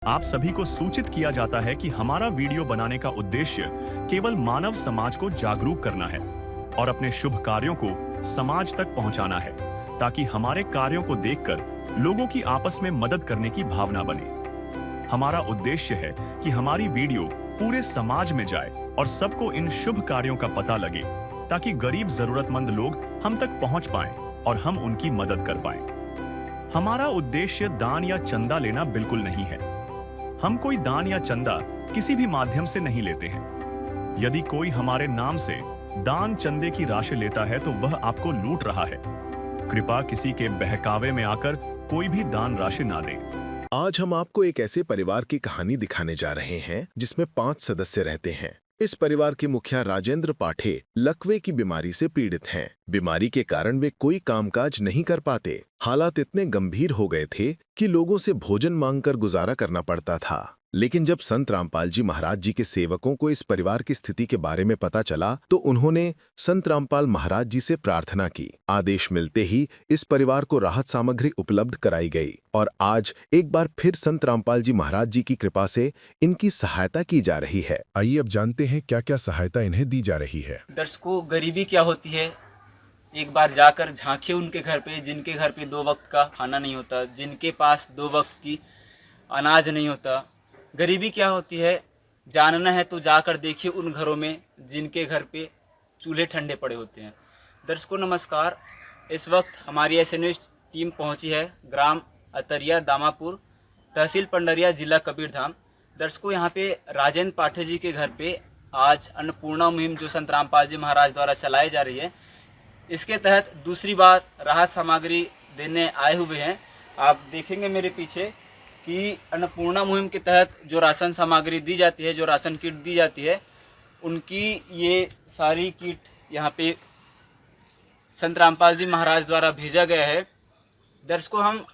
आप सभी को सूचित किया जाता है कि हमारा वीडियो बनाने का उद्देश्य केवल मानव समाज को जागरूक करना है और अपने शुभ कार्यों को समाज तक पहुंचाना है, ताकि हमारे कार्यों को देखकर लोगों की आपस में मदद करने की भावना बने। हमारा उद्देश्य है कि हमारी वीडियो पूरे समाज में जाए और सबको इन शुभ कार्यों का पता लगे, ताकि गरीब जरूरतमंद लोग हम तक पहुंच पाएं और हम उनकी मदद कर पाएं। हमारा उद्देश्य दान या चंदा लेना बिल्कुल नहीं है। हम कोई दान या चंदा किसी भी माध्यम से नहीं लेते हैं। यदि कोई हमारे नाम से दान चंदे की राशि लेता है तो वह आपको लूट रहा है। कृपया किसी के बहकावे में आकर कोई भी दान राशि ना दें। आज हम आपको एक ऐसे परिवार की कहानी दिखाने जा रहे हैं जिसमें 5 सदस्य रहते हैं। इस परिवार के मुखिया राजेंद्र पाठे लकवे की बीमारी से पीड़ित हैं। बीमारी के कारण वे कोई कामकाज नहीं कर पाते। हालात इतने गंभीर हो गए थे कि लोगों से भोजन मांगकर गुजारा करना पड़ता था। लेकिन जब संत रामपाल जी महाराज जी के सेवकों को इस परिवार की स्थिति के बारे में पता चला तो उन्होंने संत रामपाल महाराज जी से प्रार्थना की। आदेश मिलते ही इस परिवार को राहत सामग्री उपलब्ध कराई गई और आज एक बार फिर संत रामपाल जी महाराज जी की कृपा से इनकी सहायता की जा रही है। आइए अब जानते हैं क्या क्या सहायता इन्हें दी जा रही है। दर्शकों, गरीबी क्या होती है एक बार जाकर झांकिए उनके घर पे, जिनके घर पे 2 वक्त का खाना नहीं होता, जिनके पास 2 वक्त की अनाज नहीं होता। गरीबी क्या होती है जानना है तो जाकर देखिए उन घरों में जिनके घर पे चूल्हे ठंडे पड़े होते हैं। दर्शकों नमस्कार, इस वक्त हमारी एसएनएस टीम पहुंची है ग्राम अतरिया दामापुर, तहसील पंडरिया, जिला कबीरधाम। दर्शकों, यहाँ पे राजेंद्र पाठे जी के घर पे आज अन्नपूर्णा मुहिम जो संत रामपाल जी महाराज द्वारा चलाई जा रही है, इसके तहत दूसरी बार राहत सामग्री देने आए हुए हैं। आप देखेंगे मेरे पीछे कि अन्नपूर्णा मुहिम के तहत जो राशन सामग्री दी जाती है, जो राशन किट दी जाती है, उनकी ये सारी किट यहाँ पे संत रामपाल जी महाराज द्वारा भेजा गया है। दर्शकों, हम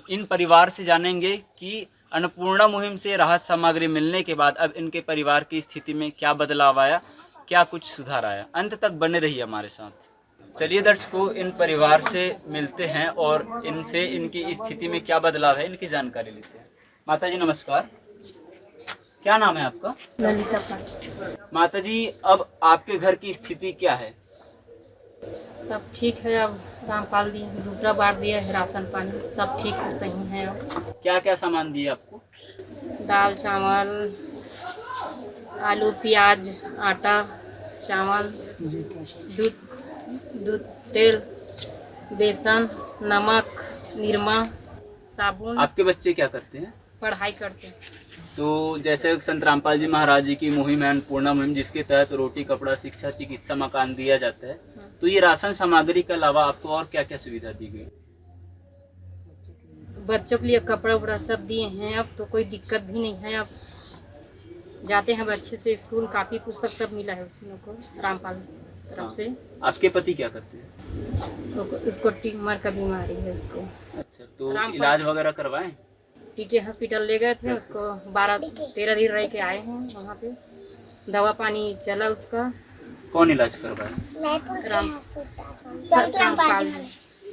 इन परिवार से जानेंगे कि अन्नपूर्णा मुहिम से राहत सामग्री मिलने के बाद अब इनके परिवार की स्थिति में क्या बदलाव आया, क्या कुछ सुधार आया। अंत तक बने रहिए हमारे साथ। चलिए दर्शकों, इन परिवार से मिलते हैं और इनसे इनकी स्थिति में क्या बदलाव है इनकी जानकारी लेते हैं। माता जी नमस्कार, क्या नाम है आपका? ललिता पाठे। माता जी, अब आपके घर की स्थिति क्या है? सब ठीक है। अब रामपाल दी दूसरा बार दिया है राशन पानी, सब ठीक है, सही है। अब क्या क्या सामान दिए आपको? दाल चावल, आलू प्याज, आटा चावल, दूध तेल, बेसन, नमक, निरमा, साबुन। आपके बच्चे क्या करते हैं? पढ़ाई करते हैं। तो जैसे संत रामपाल जी महाराज जी की मुहिम है अन्नपूर्णा मुहिम, जिसके तहत रोटी, कपड़ा, शिक्षा, चिकित्सा, मकान दिया जाता है, तो ये राशन सामग्री के अलावा आपको और क्या क्या सुविधा दी गई? बच्चों के लिए कपड़ा उपड़ा सब दिए हैं। अब तो कोई दिक्कत भी नहीं है। अब जाते हैं अच्छे से स्कूल, कापी पुस्तक सब मिला है उसमें को रामपाल तरफ से। आपके पति क्या करते हैं? तो उसको ट्यूमर का बीमारी है उसको। अच्छा, तो इलाज वगैरह करवाएं? टीके हॉस्पिटल ले गए थे उसको, 12-13 दिन रह के आए हैं वहाँ पे। दवा पानी चला उसका। कौन इलाज करवाए? रामपाल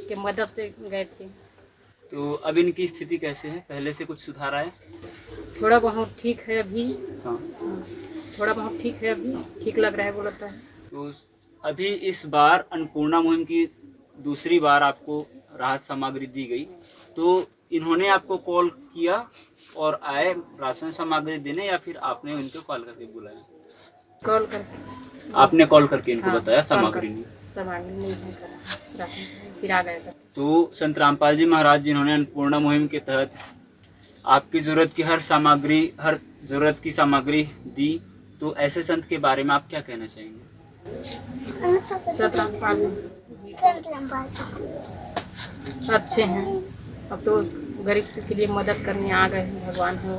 के मदद से गए थे। तो अब इनकी स्थिति कैसे है? पहले से कुछ सुधार आया? थोड़ा बहुत ठीक है अभी। हाँ, थोड़ा बहुत ठीक है अभी, ठीक लग रहा है बोलता है। तो अभी इस बार अन्नपूर्णा मुहिम की दूसरी बार आपको राहत सामग्री दी गई, तो इन्होंने आपको कॉल किया और आए राशन सामग्री देने, या फिर आपने उनको कॉल करके बुलाया? कॉल करके। आपने कॉल करके इनको हाँ, बताया सामग्री नहीं? सामग्री नहीं है, राशन सिरा गया था। तो संत रामपाल जी महाराज जिन्होंने अन्नपूर्णा मुहिम के तहत आपकी ज़रूरत की हर ज़रूरत की सामग्री दी, तो ऐसे संत के बारे में आप क्या कहना चाहेंगे? संत रामपाल अच्छे हैं। अब तो उस गरीब के लिए मदद करने आ गए हैं, भगवान हो।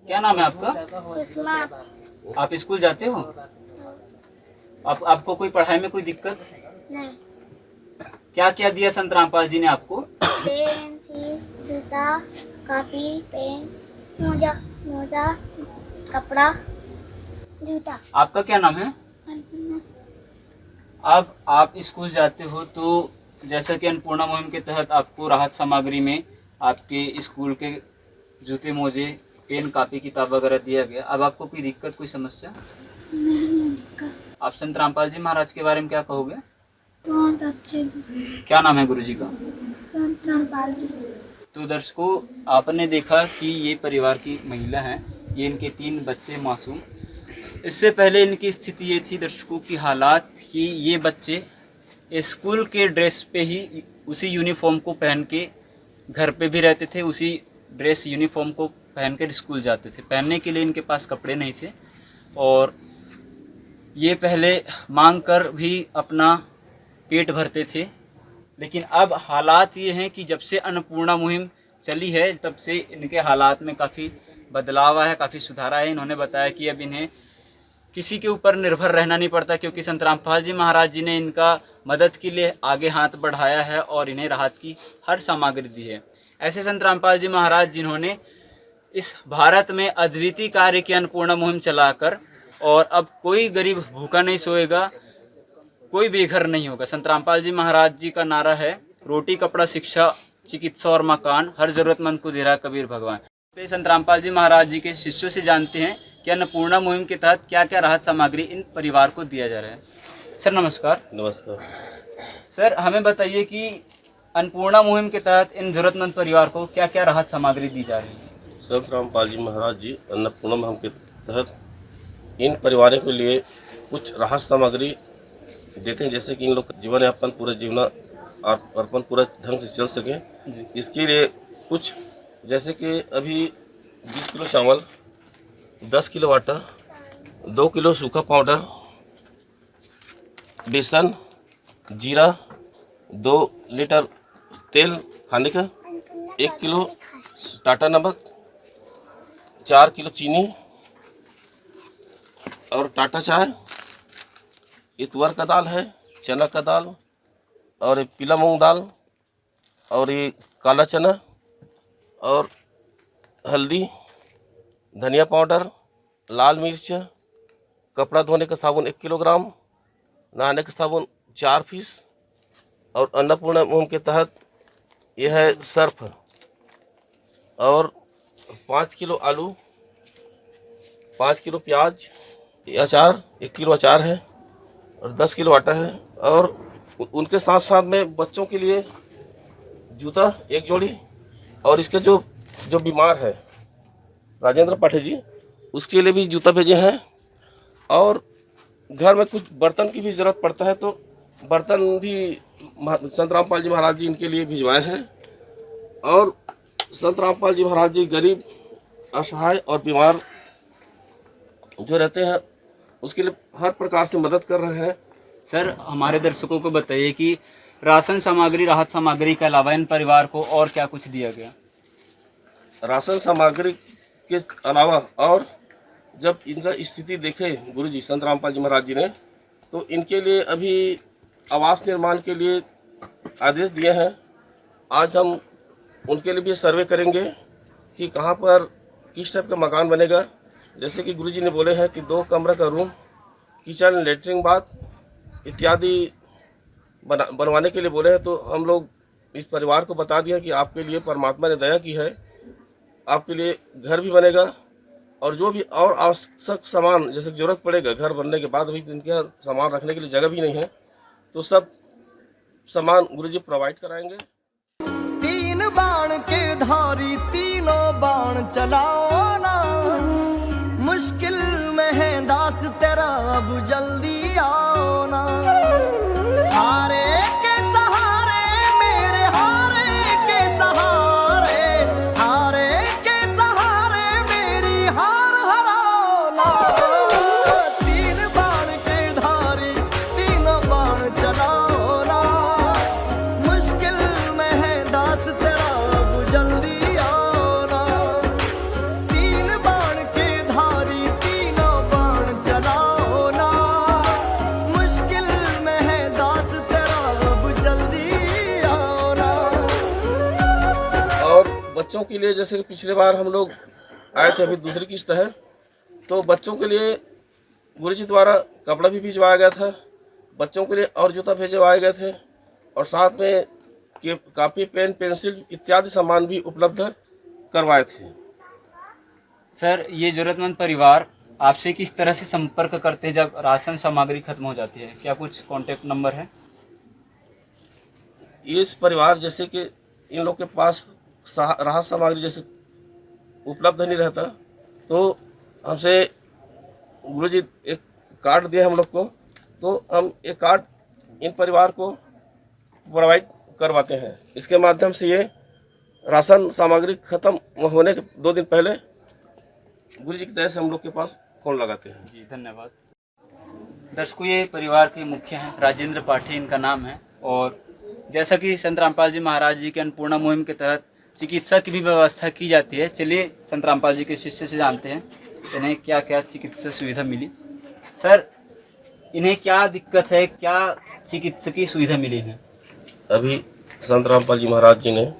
क्या नाम है आपका? आप स्कूल जाते हो? आपको कोई पढ़ाई में कोई दिक्कत? नहीं। क्या क्या दिया संत रामपाल जी ने आपको? पेन, शीश, जूता, कॉपी, पेन, मोजा, कपड़ा, जूता। आपका क्या नाम है? अब आप स्कूल जाते हो, तो जैसा कि अन्नपूर्णा मुहिम के तहत आपको राहत सामग्री में आपके स्कूल के जूते, मोजे, पेन कापी किताब वगैरह दिया गया। अब आपको कोई दिक्कत, कोई समस्या? आप संत रामपाल जी महाराज के बारे में क्या कहोगे? बहुत अच्छे क्या नाम है गुरु जी का? संत रामपाल जी। तो दर्शकों, आपने देखा कि ये परिवार की महिला हैं, ये इनके 3 बच्चे मासूम। इससे पहले इनकी स्थिति ये थी दर्शकों की हालात कि ये बच्चे स्कूल के ड्रेस पे ही, उसी यूनिफॉर्म को पहन के घर पे भी रहते थे, उसी ड्रेस यूनिफॉर्म को पहन कर स्कूल जाते थे। पहनने के लिए इनके पास कपड़े नहीं थे और ये पहले मांग कर भी अपना पेट भरते थे। लेकिन अब हालात ये हैं कि जब से अन्नपूर्णा मुहिम चली है तब से इनके हालात में काफ़ी बदलाव आया है, काफ़ी सुधार आया है। इन्होंने बताया कि अब इन्हें किसी के ऊपर निर्भर रहना नहीं पड़ता, क्योंकि संत रामपाल जी महाराज जी ने इनका मदद के लिए आगे हाथ बढ़ाया है और इन्हें राहत की हर सामग्री दी है। ऐसे संत रामपाल जी महाराज जिन्होंने इस भारत में अद्वितीय कार्य की अन्नपूर्णा मुहिम चलाकर, और अब कोई गरीब भूखा नहीं सोएगा, कोई बेघर नहीं होगा। संत रामपाल जी महाराज जी का नारा है, रोटी कपड़ा शिक्षा चिकित्सा और मकान, हर जरूरतमंद को दे रहा कबीर भगवान। तो संत रामपाल जी महाराज जी के शिष्यों से जानते हैं कि अन्नपूर्णा मुहिम के तहत क्या क्या राहत सामग्री इन परिवार को दिया जा रहा है। सर नमस्कार। नमस्कार सर, हमें बताइए कि अन्नपूर्णा मुहिम के तहत इन जरूरतमंद परिवार को क्या क्या राहत सामग्री दी जा रही है? संत रामपाल जी महाराज जी अन्नपूर्णा मुहिम के तहत इन परिवारों के लिए कुछ राहत सामग्री देते हैं, जैसे कि इन लोग का जीवन यापन पूरा जीवन अर्पण पूरा ढंग से चल सके। इसके लिए कुछ, जैसे कि अभी 20 किलो चावल, 10 किलो आटा, 2 किलो सूखा पाउडर, बेसन, जीरा, 2 लीटर तेल खाने का, 1 किलो टाटा नमक, 4 किलो चीनी और टाटा चाय, ये तुअर का दाल है, चना का दाल और ये पीला मूंग दाल और ये काला चना और हल्दी, धनिया पाउडर, लाल मिर्च, कपड़ा धोने का साबुन 1 किलोग्राम, नहाने का साबुन 4 पीस और अन्नपूर्णा मुहिम के तहत यह है सर्फ और 5 किलो आलू, 5 किलो प्याज, अचार 1 किलो अचार है और 10 किलो आटा है। और उनके साथ साथ में बच्चों के लिए जूता 1 जोड़ी और इसके जो बीमार है राजेंद्र पाठे जी, उसके लिए भी जूता भेजे हैं। और घर में कुछ बर्तन की भी ज़रूरत पड़ता है तो बर्तन भी संत रामपाल जी महाराज जी इनके लिए भिजवाए हैं। और संत रामपाल जी महाराज जी गरीब, असहाय और बीमार जो रहते हैं उसके लिए हर प्रकार से मदद कर रहे हैं। सर, हमारे दर्शकों को बताइए कि राशन सामग्री, राहत सामग्री के अलावा इन परिवार को और क्या कुछ दिया गया? राशन सामग्री के अलावा और जब इनका स्थिति देखे गुरुजी संत रामपाल जी महाराज जी ने, तो इनके लिए अभी आवास निर्माण के लिए आदेश दिए हैं। आज हम उनके लिए भी सर्वे करेंगे कि कहाँ पर किस टाइप का मकान बनेगा। जैसे कि गुरुजी ने बोले हैं कि 2 कमरे का रूम, किचन, लेटरिन, बाथ इत्यादि बनवाने के लिए बोले हैं। तो हम लोग इस परिवार को बता दिया कि आपके लिए परमात्मा ने दया की है, आपके लिए घर भी बनेगा और जो भी और आवश्यक सामान जैसे ज़रूरत पड़ेगा घर बनने के बाद, अभी इनके सामान रखने के लिए जगह भी नहीं है, तो सब सामान गुरुजी प्रोवाइड कराएंगे। 3 बाण के धारी तीनों बाण चलाओ ना, मुश्किल में है दास तेरा अब जल्दी आओ ना। हारे के सहारे मेरे हारे के सहारे, हारे के सहारे मेरी हार हराओ ना। 3 बाण के धारी तीनों बाण चलाओ ना, मुश्किल में है दास तेरा अब जल्दी आओ ना। 3 बाण के धारी तीनों बाण चलाओ ना, मुश्किल में है दास तेरा अब जल्दी आओ ना। और बच्चों के लिए जैसे कि पिछले बार हम लोग आए थे, अभी दूसरी किस्त है, तो बच्चों के लिए गुरुजी द्वारा कपड़ा भी भिजवाया गया था, बच्चों के लिए और जूता भिजवाए गए थे और साथ में कापी, पेन, पेंसिल इत्यादि सामान भी उपलब्ध करवाए थे। सर ये ज़रूरतमंद परिवार आपसे किस तरह से संपर्क करते हैं जब राशन सामग्री खत्म हो जाती है? क्या कुछ कांटेक्ट नंबर है? इस परिवार जैसे कि इन लोग के पास राहत सामग्री जैसे उपलब्ध नहीं रहता, तो हमसे गुरु जी एक कार्ड दिया हम लोग को, तो हम एक कार्ड इन परिवार को प्रोवाइड करवाते हैं। इसके माध्यम से ये राशन सामग्री खत्म होने के 2 दिन पहले गुरु जी की तरह से हम लोग के पास फोन लगाते हैं। जी धन्यवाद। दर्शकों, ये परिवार के मुखिया हैं, राजेंद्र पाठी इनका नाम है। और जैसा कि संत रामपाल जी महाराज जी के अन्नपूर्णा मुहिम के तहत चिकित्सा की भी व्यवस्था की जाती है, चलिए संत रामपाल जी के शिष्य से जानते हैं इन्हें क्या क्या चिकित्सा सुविधा मिली। सर, इन्हें क्या दिक्कत है, क्या चिकित्सकीय सुविधा मिली है? अभी संत रामपाल जी महाराज जी ने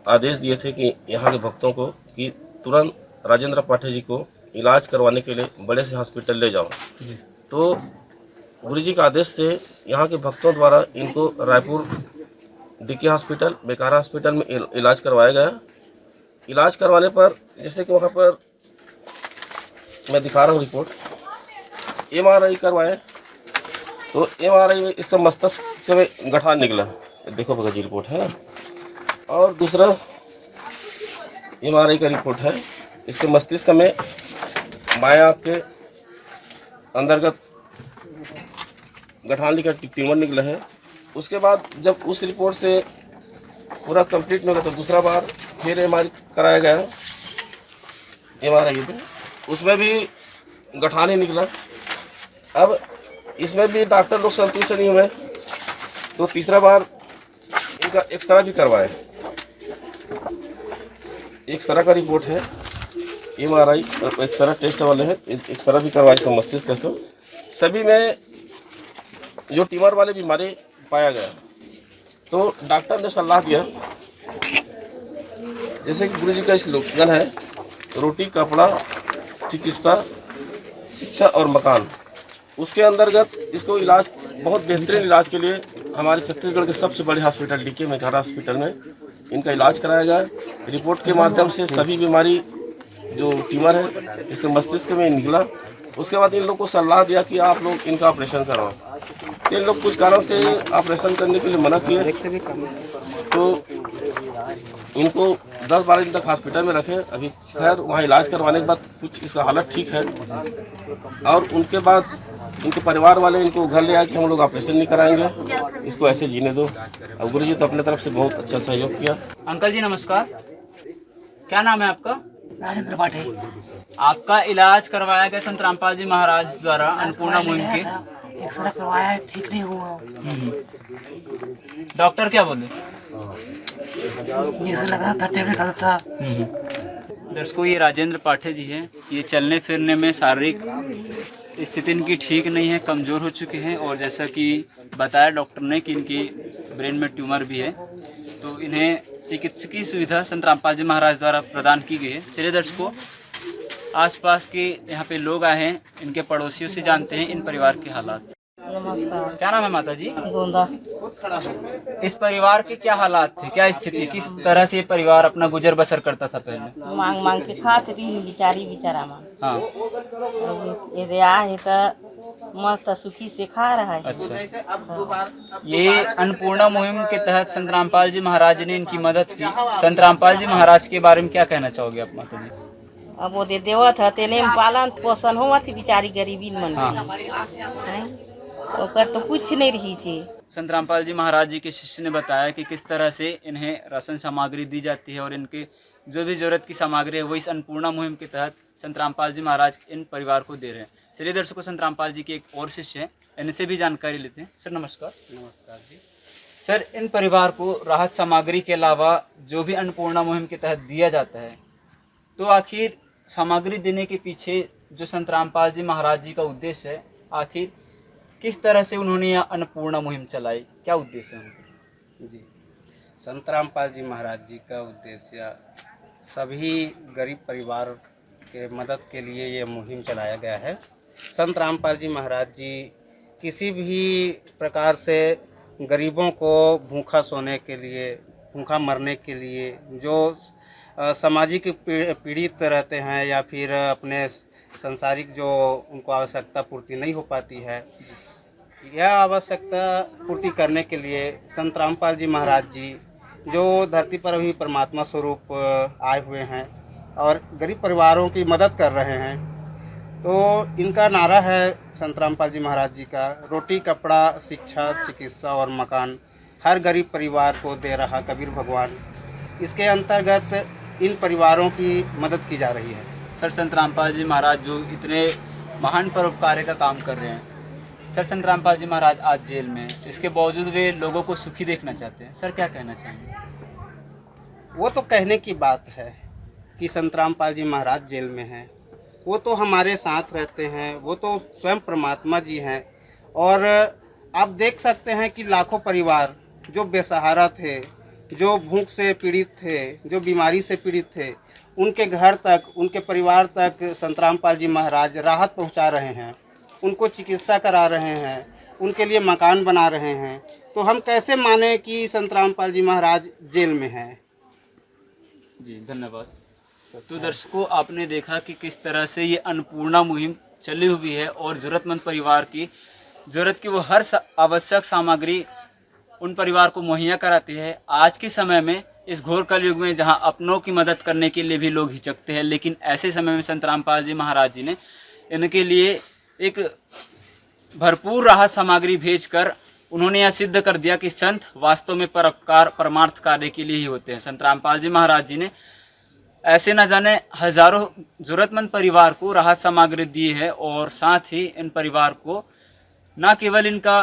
आदेश दिए थे कि यहाँ के भक्तों को कि तुरंत राजेंद्र पाठे जी को इलाज करवाने के लिए बड़े से हॉस्पिटल ले जाओ। तो गुरु जी के आदेश से यहाँ के भक्तों द्वारा इनको रायपुर डीके हॉस्पिटल, बेकारा हॉस्पिटल में इलाज करवाया गया। इलाज करवाने पर जैसे कि वहाँ पर मैं दिखा रहा हूँ रिपोर्ट, MRI करवाए, तो MRI में इससे मस्तिष्क में गठान निकला। देखो भगत जी रिपोर्ट है ना। और दूसरा MRI का रिपोर्ट है, इसके मस्तिष्क में माया के अंतर्गत गठान का ट्यूमर निकला है। उसके बाद जब उस रिपोर्ट से पूरा कंप्लीट नहीं होगा तो दूसरा बार फिर MRI कराया गया। MRI उसमें भी गठान ही निकला। अब इसमें भी डॉक्टर लोग संतुष्ट नहीं हुए, तो तीसरा बार इनका एक्सरे भी करवाए। एक्सरे का रिपोर्ट है, MRI और एक्सरे टेस्ट वाले हैं, एक्सरे भी करवाए सब मस्तिष्क है। तो सभी में जो ट्यूमर वाले बीमारी पाया गया, तो डॉक्टर ने सलाह दिया, जैसे कि गुरु जी का स्लोगन है, रोटी कपड़ा चिकित्सा शिक्षा और मकान। उसके अंतर्गत इसको इलाज, बहुत बेहतरीन इलाज के लिए हमारे छत्तीसगढ़ के सबसे बड़े हॉस्पिटल डीके बेकारा हॉस्पिटल में इनका इलाज कराया गया। रिपोर्ट के माध्यम से सभी बीमारी जो ट्यूमर है इसके मस्तिष्क में निकला। उसके बाद इन लोग को सलाह दिया कि आप लोग इनका ऑपरेशन करवाओ। इन लोग कुछ कारण से ऑपरेशन करने के लिए मना किए, तो इनको 10-12 दिन तक हॉस्पिटल में रखे। अभी खैर वहाँ इलाज करवाने के बाद कुछ इसका हालत ठीक है, और उनके बाद इनके परिवार वाले इनको घर ले आए कि हम लोग ऑपरेशन नहीं कराएंगे, इसको ऐसे जीने दो। अब गुरु जी तो अपने तरफ से बहुत अच्छा सहयोग किया। अंकल जी नमस्कार, क्या नाम है आपका? राजेंद्र पाठे। आपका इलाज करवाया गया संत रामपाल जी महाराज द्वारा अन्नपूर्णा मुहिम के? एक्सरे करवाया है, ठीक नहीं हुआ। डॉक्टर क्या बोले? जैसे लगा था टेबलेट खाता था। दर्शकों, ये राजेंद्र पाठे जी हैं। ये चलने फिरने में शारीरिक स्थिति इनकी ठीक नहीं है, कमज़ोर हो चुके हैं। और जैसा कि बताया डॉक्टर ने कि इनकी ब्रेन में ट्यूमर भी है, तो इन्हें चिकित्सकीय सुविधा संत रामपाल जी महाराज द्वारा प्रदान की गई है। चलिए दर्शकों, आसपास के यहाँ पे लोग आए हैं, इनके पड़ोसियों से जानते हैं इन परिवार के हालात। नमस्कार। क्या नाम है माता जी? गोंदा। इस परिवार के क्या हालात थे, क्या स्थिति, किस तरह से ये परिवार अपना गुजर बसर करता था पहले? मांग मांग के खाते रही बेचारा मां। हाँ, अब ये दे आहे तो मस्त सुखी से खा रहा है। अच्छा। ये अन्नपूर्णा मुहिम के तहत संत रामपाल जी महाराज ने इनकी मदद की। संत रामपाल जी महाराज के बारे में क्या कहना चाहोगे आप माता जी? अब वो दे देवा था तेने में पालन पोषण हुआ थी बेचारी गरीबी मन हाँ। में, ओकर तो कुछ नहीं रही थी। संत रामपाल जी महाराज जी के शिष्य ने बताया कि किस तरह से इन्हें राशन सामग्री दी जाती है, और इनके जो भी जरूरत की सामग्री है वो इस अन्नपूर्णा मुहिम के तहत संत रामपाल जी महाराज इन परिवार को दे रहे हैं। चलिए दर्शकों, संत रामपाल जी के एक और शिष्य हैं, इनसे भी जानकारी लेते हैं। सर नमस्कार। नमस्कार जी। सर, इन परिवार को राहत सामग्री के अलावा जो भी अन्नपूर्णा मुहिम के तहत दिया जाता है, तो आखिर सामग्री देने के पीछे जो संत रामपाल जी महाराज जी का उद्देश्य है, आखिर किस तरह से उन्होंने यह अन्नपूर्णा मुहिम चलाई, क्या उद्देश्य है उनका? जी, संत रामपाल जी महाराज जी का उद्देश्य सभी गरीब परिवार के मदद के लिए ये मुहिम चलाया गया है। संत रामपाल जी महाराज जी किसी भी प्रकार से गरीबों को भूखा सोने के लिए, भूखा मरने के लिए जो सामाजिक पीड़ित रहते हैं या फिर अपने सांसारिक जो उनको आवश्यकता पूर्ति नहीं हो पाती है, यह आवश्यकता पूर्ति करने के लिए संत रामपाल जी महाराज जी जो धरती पर अभी परमात्मा स्वरूप आए हुए हैं और गरीब परिवारों की मदद कर रहे हैं। तो इनका नारा है संत रामपाल जी महाराज जी का, रोटी कपड़ा शिक्षा चिकित्सा और मकान हर गरीब परिवार को दे रहा कबीर भगवान। इसके अंतर्गत इन परिवारों की मदद की जा रही है। सर, संत रामपाल जी महाराज जो इतने महान परोपकार का काम कर रहे हैं, सर संत रामपाल जी महाराज आज जेल में, इसके बावजूद वे लोगों को सुखी देखना चाहते हैं। सर क्या कहना चाहेंगे? वो तो कहने की बात है कि संत रामपाल जी महाराज जेल में हैं, वो तो हमारे साथ रहते हैं, वो तो स्वयं परमात्मा जी हैं। और आप देख सकते हैं कि लाखों परिवार जो बेसहारा थे, जो भूख से पीड़ित थे, जो बीमारी से पीड़ित थे, उनके घर तक, उनके परिवार तक संत रामपाल जी महाराज राहत पहुंचा रहे हैं, उनको चिकित्सा करा रहे हैं, उनके लिए मकान बना रहे हैं। तो हम कैसे माने कि संत रामपाल जी महाराज जेल में हैं? जी धन्यवाद। तो दर्शकों, आपने देखा कि किस तरह से ये अन्नपूर्णा मुहिम चली हुई है और ज़रूरतमंद परिवार की ज़रूरत की वो हर आवश्यक सामग्री उन परिवार को मुहैया कराती है। आज के समय में, इस घोर कलयुग में, जहां अपनों की मदद करने के लिए भी लोग हिचकते हैं, लेकिन ऐसे समय में संत रामपाल जी महाराज जी ने इनके लिए एक भरपूर राहत सामग्री भेजकर उन्होंने यह सिद्ध कर दिया कि संत वास्तव में परोपकार परमार्थ कार्य के लिए ही होते हैं। संत रामपाल जी महाराज जी ने ऐसे न जाने हजारों ज़रूरतमंद परिवार को राहत सामग्री दी है और साथ ही इन परिवार को न केवल इनका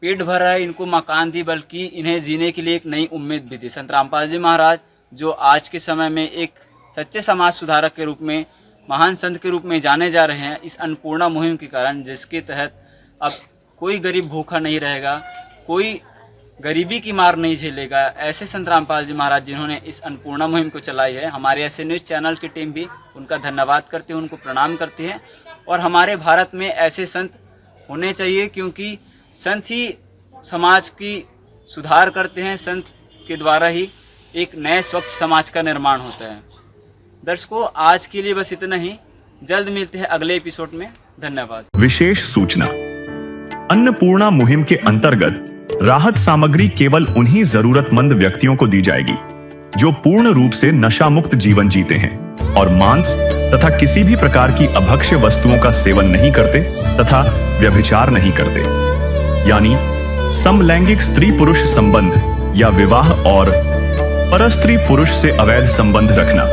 पेट भर रहा है, इनको मकान दी, बल्कि इन्हें जीने के लिए एक नई उम्मीद भी दी। संत रामपाल जी महाराज जो आज के समय में एक सच्चे समाज सुधारक के रूप में, महान संत के रूप में जाने जा रहे हैं, इस अन्नपूर्णा मुहिम के कारण, जिसके तहत अब कोई गरीब भूखा नहीं रहेगा, कोई गरीबी की मार नहीं झेलेगा। ऐसे संत रामपाल जी महाराज जिन्होंने इस अन्नपूर्णा मुहिम को चलाई है, हमारे ऐसे न्यूज़ चैनल की टीम भी उनका धन्यवाद करती है, उनको प्रणाम करती है। और हमारे भारत में ऐसे संत होने चाहिए, क्योंकि संत ही समाज की सुधार करते हैं, संत के द्वारा ही एक नए स्वच्छ समाज का निर्माण होता है। दर्शकों, आज के लिए बस इतना ही। जल्द मिलते हैं अगले एपिसोड में। धन्यवाद। विशेष सूचना, अन्नपूर्णा मुहिम के अंतर्गत राहत सामग्री केवल उन्हीं जरूरतमंद व्यक्तियों को दी जाएगी जो पूर्ण रूप से नशा मुक्त जीवन जीते हैं और मांस तथा किसी भी प्रकार की अभक्ष्य वस्तुओं का सेवन नहीं करते तथा व्यभिचार नहीं करते, यानी समलैंगिक स्त्री पुरुष संबंध या विवाह और परस्त्री पुरुष से अवैध संबंध रखना।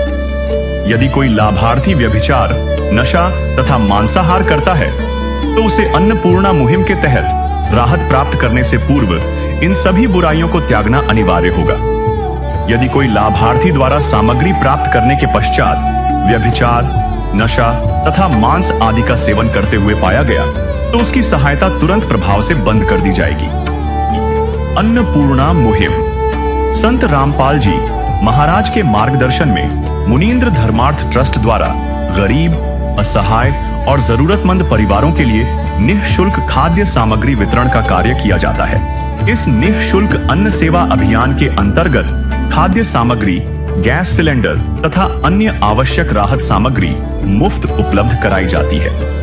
यदि कोई लाभार्थी व्यभिचार, नशा तथा मांसाहार करता है तो उसे अन्नपूर्णा मुहिम के तहत राहत प्राप्त करने से पूर्व इन सभी बुराइयों को त्यागना अनिवार्य होगा। यदि कोई लाभार्थी द्वारा सामग्री प्राप्त करने के पश्चात व्यभिचार, नशा तथा मांस आदि का सेवन करते हुए पाया गया तो उसकी सहायता तुरंत प्रभाव से बंद कर दी जाएगी। अन्नपूर्णा मुहिम संत रामपाल जी महाराज के मार्गदर्शन में मुनीन्द्र धर्मार्थ ट्रस्ट द्वारा गरीब, असहाय और जरूरतमंद परिवारों के लिए निःशुल्क खाद्य सामग्री वितरण का कार्य किया जाता है। इस निःशुल्क अन्न सेवा अभियान के अंतर्गत खाद्य सामग्री, गैस सिलेंडर तथा अन्य आवश्यक राहत सामग्री मुफ्त उपलब्ध कराई जाती है।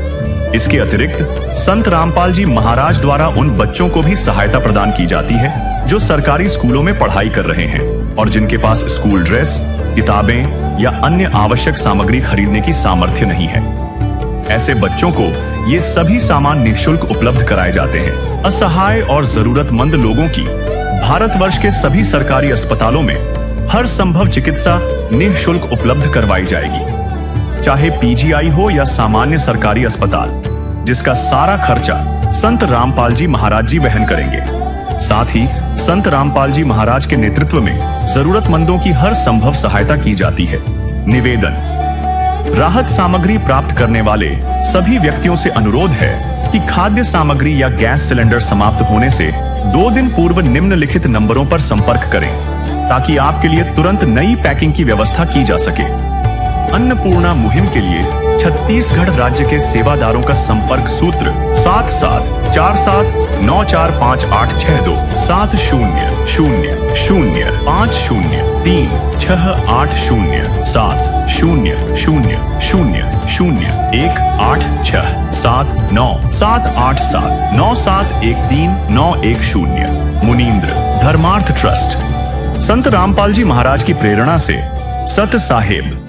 इसके अतिरिक्त संत रामपाल जी महाराज द्वारा उन बच्चों को भी सहायता प्रदान की जाती है जो सरकारी स्कूलों में पढ़ाई कर रहे हैं और जिनके पास स्कूल ड्रेस, किताबें या अन्य आवश्यक सामग्री खरीदने की सामर्थ्य नहीं है। ऐसे बच्चों को ये सभी सामान निःशुल्क उपलब्ध कराए जाते हैं। असहाय और जरूरतमंद लोगों की भारतवर्ष के सभी सरकारी अस्पतालों में हर संभव चिकित्सा निःशुल्क उपलब्ध करवाई जाएगी, चाहे पीजीआई हो या सामान्य सरकारी अस्पताल, जिसका सारा खर्चा संत रामपाल जी महाराज जी वहन करेंगे। साथ ही संत रामपाल जी महाराज के नेतृत्व में जरूरतमंदों की हर संभव सहायता की जाती है। निवेदन, राहत सामग्री प्राप्त करने वाले सभी व्यक्तियों से अनुरोध है कि खाद्य सामग्री या गैस सिलेंडर समाप्त होने से 2 दिन पूर्व निम्नलिखित नंबरों पर संपर्क करें ताकि आपके लिए तुरंत नई पैकिंग की व्यवस्था की जा सके। अन्नपूर्णा मुहिम के लिए छत्तीसगढ़ राज्य के सेवादारों का संपर्क सूत्र 7747945862 7050500867978787 मुनींद्र धर्मार्थ ट्रस्ट। संत रामपाल जी महाराज की प्रेरणा से सत साहेब